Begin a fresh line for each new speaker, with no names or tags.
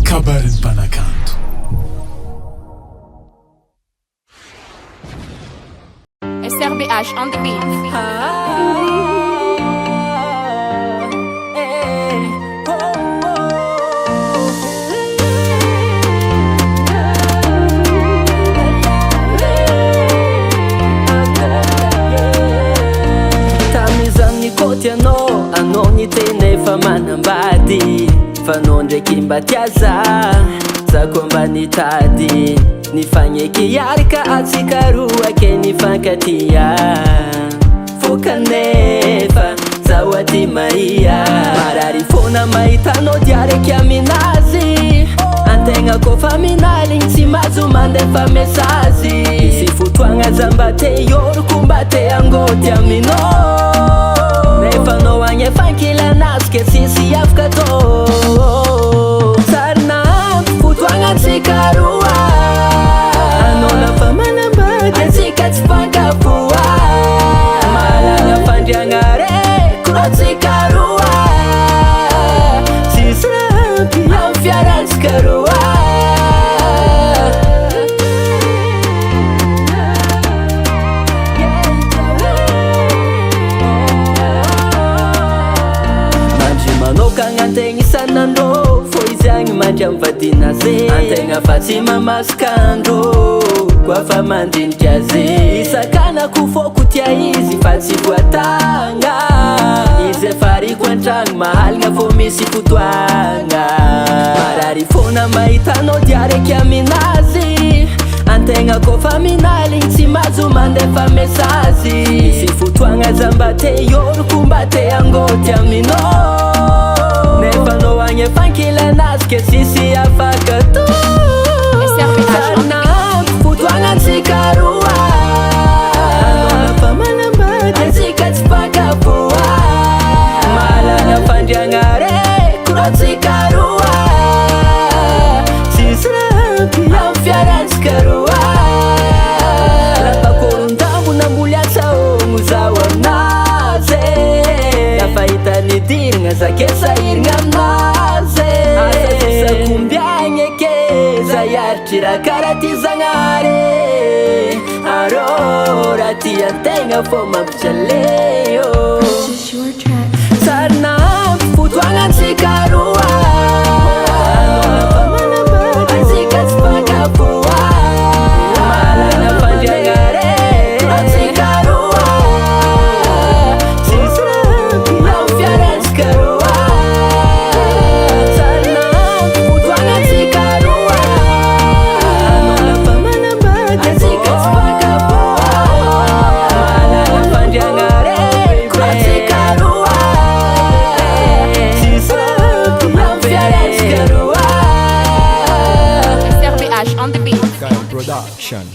kabarin'ny mpanakanto.
SRBH on the beat.
Tamizany koty anao ny tena efa manambady fa anao ndraiky mba tiaza zako mba nitady nifanyeky iaraka atsika roa ke nifankatia fokanefa zaho aty maia marary fona mahitanao diaraiky aminazy antegna kofa minaligny tsy mazo mandefa mesazy isy fotoagna za mba te ioroko mba te angoty aminao nefa anao agny efa ankilanazy ke sisy afaka tô sarina fotoagna atsika roa anao lafa manambady atsika tsy fankafoa malala fandriagna reko atsika roa tsisy rampy amy fiarantsika roa manokagna antegna isanandro fô izy agny mandry amy vadina ze antegna fa tsy mamasakandro koa fa mandiniky aze isakanako fôko tia izy fa tsy voatagna izy efa riko antragno mahaligna fô misy fotoagna marary fôna mahitanao diaraiky aminazy antegna kofa minaligny tsy mazo mandefa mesazy misy fotoagna za mba te ioroko mba te angoty aminao nefa anao agny efa ankilanazy ke sisy afaka tô sarina fotoagna atsika roa anao lafa manambady atsika tsy fankafoa malala fandriagna reko atsika roa tsisy rampy amy fiarantsika roa lafa korondambo namboly atsaogno zaho aminazy lafa hitany dirigna zake sahirigna aminazy asa sakombiagny eke za iaritry raha karaha ty zagnahary arô raha ty antegna fô mampijaleo sarina fotoagna atsika roa anao lafa manambady atsika tsy fankafoa malala fandriagna reko atsika roa tsisy rampy amy fiarantsika roa sarina fotoagna atsika roa anao lafa manambady atsika tsy fankafoa malala fandriagna reko atsika roa tsisy rampy amy fiarantsika roa
SRBH on the beat.
Production.